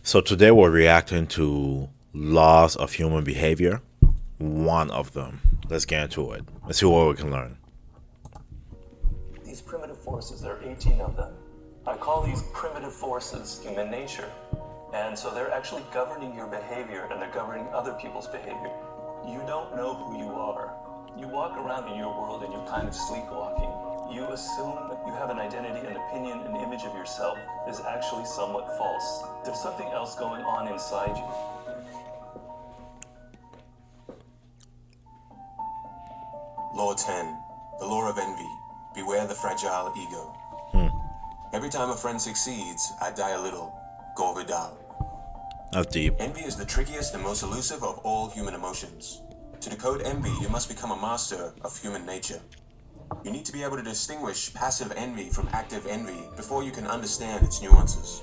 So today we're reacting to laws of human behavior. One of them. Let's get into it. Let's see what we can learn. These primitive forces, there are 18 of them. I call these primitive forces human nature. And so they're actually governing your behavior and they're governing other people's behavior. You don't know who you are. You walk around in your world and you're kind of sleepwalking. You assume that you have an identity, an opinion, an image of yourself that is actually somewhat false. There's something else going on inside you. Law 10. The law of envy. Beware the fragile ego. Every time a friend succeeds, I die a little. Go vidal. That's deep. Envy is the trickiest and most elusive of all human emotions. To decode envy, you must become a master of human nature. You need to be able to distinguish passive envy from active envy before you can understand its nuances.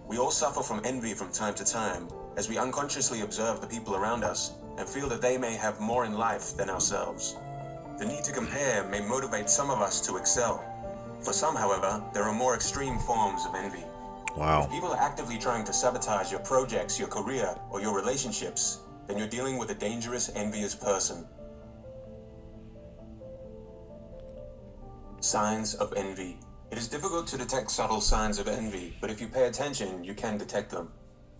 We all suffer from envy from time to time, as we unconsciously observe the people around us and feel that they may have more in life than ourselves. The need to compare may motivate some of us to excel. For some, however, there are more extreme forms of envy. Wow. If people are actively trying to sabotage your projects, your career, or your relationships, then you're dealing with a dangerous, envious person. Signs of envy. It is difficult to detect subtle signs of envy, but if you pay attention, you can detect them.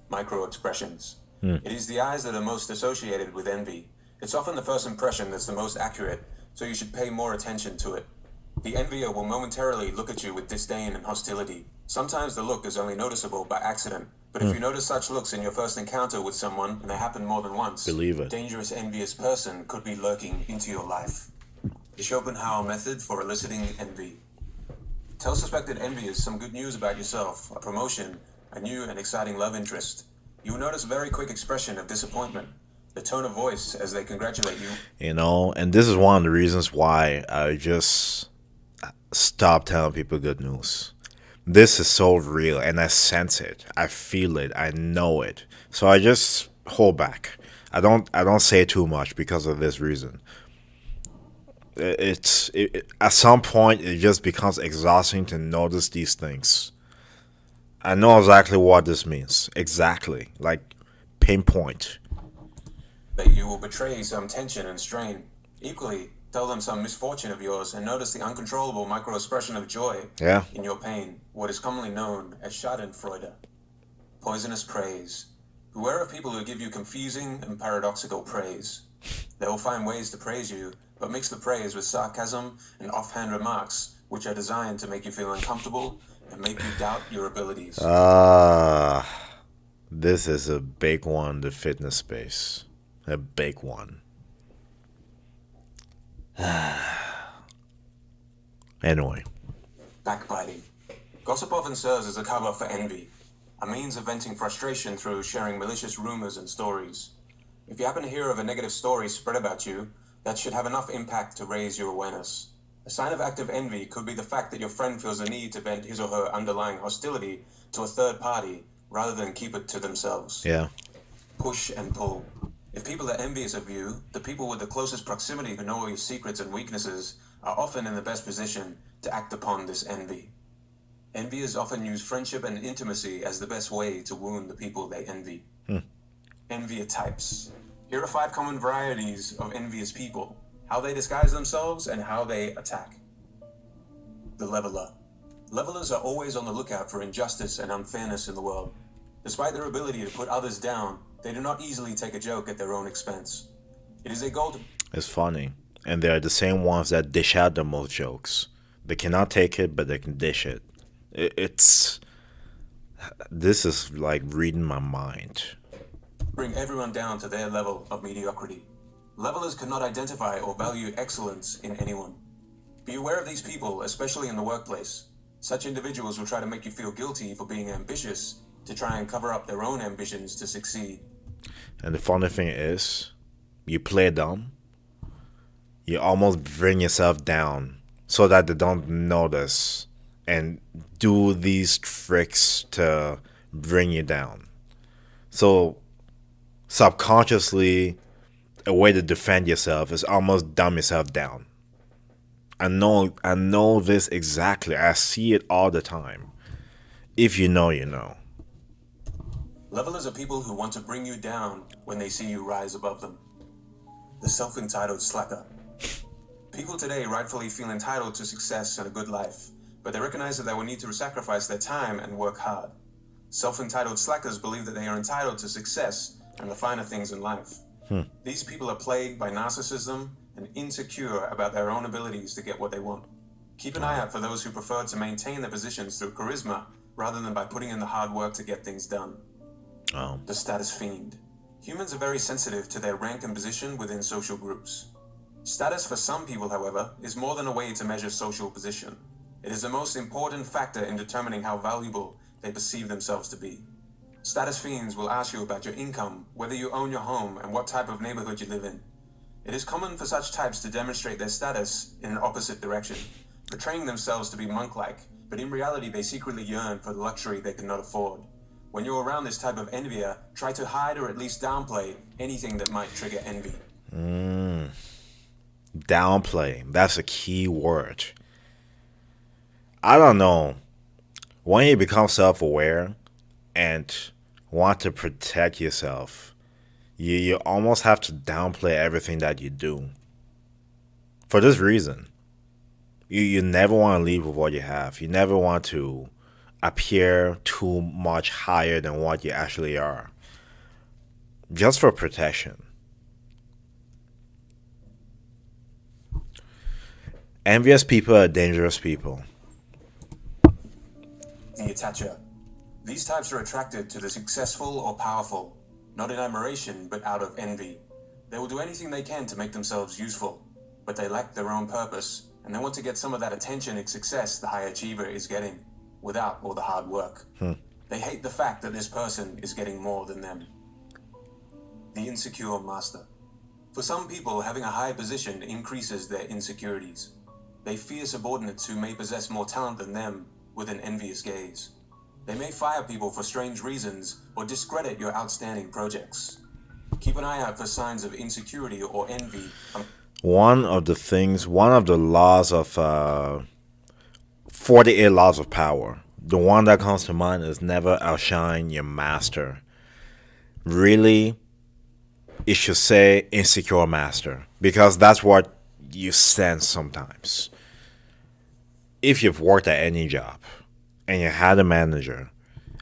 Micro-expressions. It is the eyes that are most associated with envy. It's often the first impression that's the most accurate, so you should pay more attention to it. The envier will momentarily look at you with disdain and hostility. Sometimes the look is only noticeable by accident, but if you notice such looks in your first encounter with someone, and they happen more than once, Believe it. a dangerous, envious person could be lurking into your life. The Schopenhauer method for eliciting envy. Tell suspected envious some good news about yourself, a promotion, a new and exciting love interest. You will notice a very quick expression of disappointment, the tone of voice as they congratulate you. And this is one of the reasons why I just stopped telling people good news. This is so real, and I sense it. I feel it. I know it. So I just hold back. I don't say too much because of this reason. At some point it just becomes exhausting to notice these things. I know exactly what this means. Exactly. Like pinpoint. That you will betray some tension and strain. Equally, tell them some misfortune of yours and notice the uncontrollable micro-expression of joy in your pain, what is commonly known as schadenfreude. Poisonous praise. Beware of people who give you confusing and paradoxical praise. They will find ways to praise you, but mix the praise with sarcasm and offhand remarks, which are designed to make you feel uncomfortable and make you doubt your abilities. This is a big one, the fitness space. A big one. Anyway. Backbiting. Gossip often serves as a cover for envy, a means of venting frustration through sharing malicious rumors and stories. If you happen to hear of a negative story spread about you, that should have enough impact to raise your awareness. A sign of active envy could be the fact that your friend feels the need to vent his or her underlying hostility to a third party rather than keep it to themselves. Yeah. Push and pull. If people are envious of you, the people with the closest proximity who know all your secrets and weaknesses are often in the best position to act upon this envy. Enviers often use friendship and intimacy as the best way to wound the people they envy. Envier types. Here are 5 common varieties of envious people, how they disguise themselves and how they attack. The leveler. Levelers are always on the lookout for injustice and unfairness in the world. Despite their ability to put others down, they do not easily take a joke at their own expense. It is a goal to... It's funny. And they're the same ones that dish out the most jokes. They cannot take it, but they can dish it. This is like reading my mind. Bring everyone down to their level of mediocrity. Levelers cannot identify or value excellence in anyone. Be aware of these people, especially in the workplace. Such individuals will try to make you feel guilty for being ambitious, to try and cover up their own ambitions to succeed. And the funny thing is, you play dumb, you almost bring yourself down so that they don't notice and do these tricks to bring you down. So subconsciously, a way to defend yourself is almost dumb yourself down. I know this exactly. I see it all the time. If you know, you know. Levelers are people who want to bring you down when they see you rise above them. The self-entitled slacker. People today rightfully feel entitled to success and a good life, but they recognize that they will need to sacrifice their time and work hard. Self-entitled slackers believe that they are entitled to success and the finer things in life. These people are plagued by narcissism and insecure about their own abilities to get what they want. Keep an eye out for those who prefer to maintain their positions through charisma rather than by putting in the hard work to get things done. The status fiend. Humans are very sensitive to their rank and position within social groups. Status for some people, however, is more than a way to measure social position. It is the most important factor in determining how valuable they perceive themselves to be. Status fiends will ask you about your income, whether you own your home, and what type of neighborhood you live in. It is common for such types to demonstrate their status in an opposite direction, portraying themselves to be monk-like, but in reality they secretly yearn for the luxury they cannot afford. When you're around this type of envier, try to hide or at least downplay anything that might trigger envy. Downplay. That's a key word. I don't know. When you become self-aware and want to protect yourself, you almost have to downplay everything that you do. For this reason, you never want to lead with what you have. You never want to appear too much higher than what you actually are. Just for protection. Envious people are dangerous people. The attacher. These types are attracted to the successful or powerful, not in admiration, but out of envy. They will do anything they can to make themselves useful, but they lack their own purpose, and they want to get some of that attention and success the high achiever is getting, without all the hard work. They hate the fact that this person is getting more than them. The insecure master. For some people, having a high position increases their insecurities. They fear subordinates who may possess more talent than them with an envious gaze. They may fire people for strange reasons or discredit your outstanding projects. Keep an eye out for signs of insecurity or envy. One of the laws of 48 laws of power, the one that comes to mind is never outshine your master. Really, it should say insecure master, because that's what you sense sometimes. If you've worked at any job and you had a manager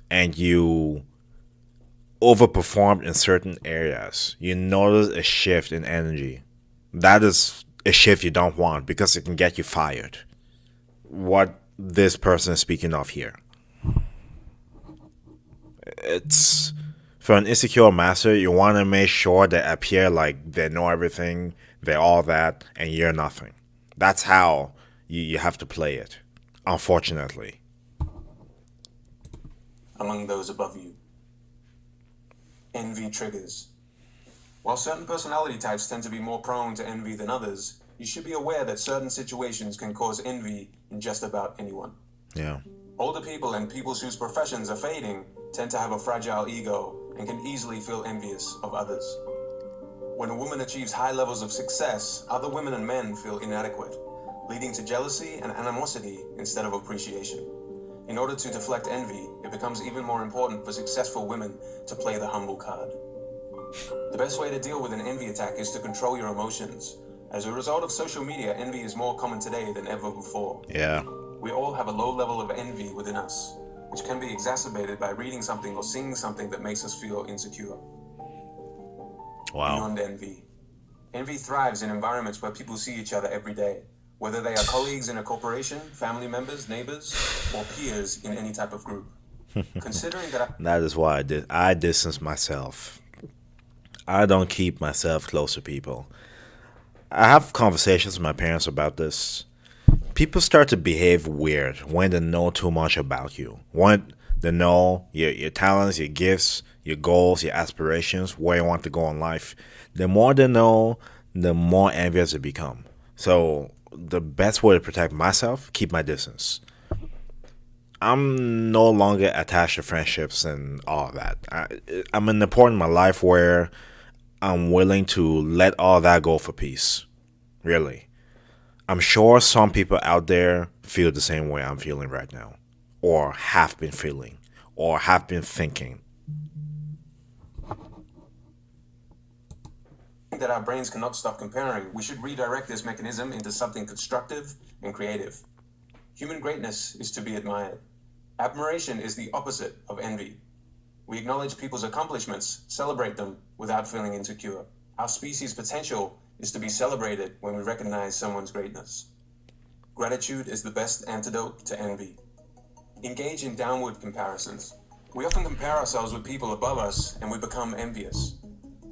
and you overperformed in certain areas, you notice a shift in energy. That is a shift you don't want because it can get you fired. What this person is speaking of here. It's for an insecure master, you want to make sure they appear like they know everything, they're all that, and you're nothing. That's how you have to play it, unfortunately. Among those above you. Envy triggers. While certain personality types tend to be more prone to envy than others, you should be aware that certain situations can cause envy in just about anyone. Yeah. Older people and people whose professions are fading tend to have a fragile ego and can easily feel envious of others. When a woman achieves high levels of success, other women and men feel inadequate, leading to jealousy and animosity instead of appreciation. In order to deflect envy, it becomes even more important for successful women to play the humble card. The best way to deal with an envy attack is to control your emotions. As a result of social media, envy is more common today than ever before. Yeah. We all have a low level of envy within us, which can be exacerbated by reading something or seeing something that makes us feel insecure. Wow. Beyond envy. Envy thrives in environments where people see each other every day, whether they are colleagues in a corporation, family members, neighbors, or peers in any type of group. Considering that That is why I distance myself. I don't keep myself close to people. I have conversations with my parents about this. People start to behave weird when they know too much about you. When they know your talents, your gifts, your goals, your aspirations, where you want to go in life. The more they know, the more envious they become. So the best way to protect myself, keep my distance. I'm no longer attached to friendships and all of that. I'm in the point in my life where I'm willing to let all that go for peace. Really. I'm sure some people out there feel the same way I'm feeling right now. Or have been feeling. Or have been thinking. that our brains cannot stop comparing, we should redirect this mechanism into something constructive and creative. Human greatness is to be admired. Admiration is the opposite of envy. We acknowledge people's accomplishments, celebrate them without feeling insecure. Our species' potential is to be celebrated when we recognize someone's greatness. Gratitude is the best antidote to envy. Engage in downward comparisons. We often compare ourselves with people above us and we become envious.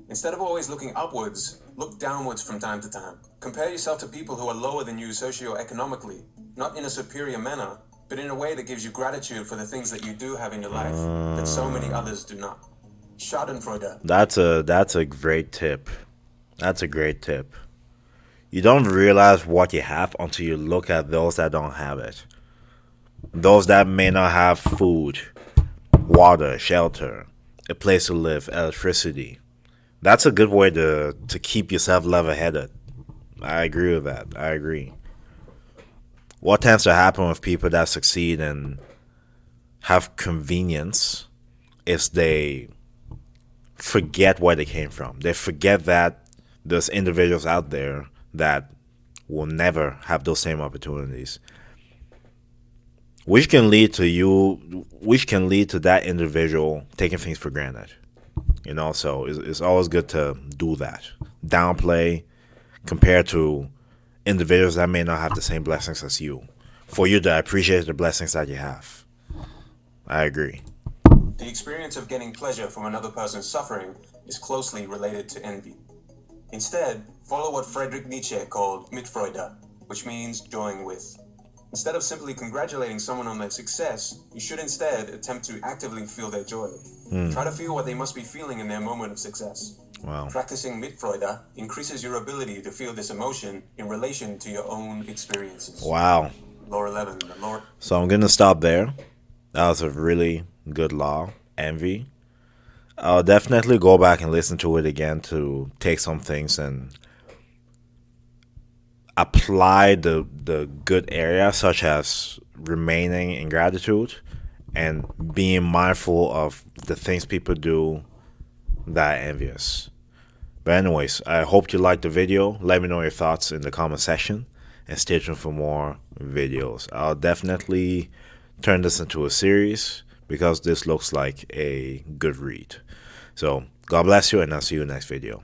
Instead of always looking upwards, look downwards from time to time. Compare yourself to people who are lower than you socioeconomically, not in a superior manner, but in a way that gives you gratitude for the things that you do have in your life that so many others do not. Schadenfreude. That's a great tip. That's a great tip. You don't realize what you have until you look at those that don't have it. Those that may not have food, water, shelter, a place to live, electricity. That's a good way to keep yourself level-headed. I agree with that. I agree. What tends to happen with people that succeed and have convenience is they forget where they came from. They forget that there's individuals out there that will never have those same opportunities, which can lead to that individual taking things for granted. So it's always good to do that. Downplay compared to individuals that may not have the same blessings as you, for you to appreciate the blessings that you have. I agree. The experience of getting pleasure from another person's suffering is closely related to envy. Instead, follow what Friedrich Nietzsche called Mitfreude, which means joying with. Instead of simply congratulating someone on their success, you should instead attempt to actively feel their joy. Try to feel what they must be feeling in their moment of success. Wow. Practicing Mitfreude increases your ability to feel this emotion in relation to your own experiences. Wow. Law 11. The Lord. So I'm going to stop there. That was a really good law, envy. I'll definitely go back and listen to it again to take some things and apply the good areas, such as remaining in gratitude and being mindful of the things people do that are envious. But anyways, I hope you liked the video. Let me know your thoughts in the comment section and stay tuned for more videos. I'll definitely turn this into a series because this looks like a good read. So God bless you, and I'll see you in the next video.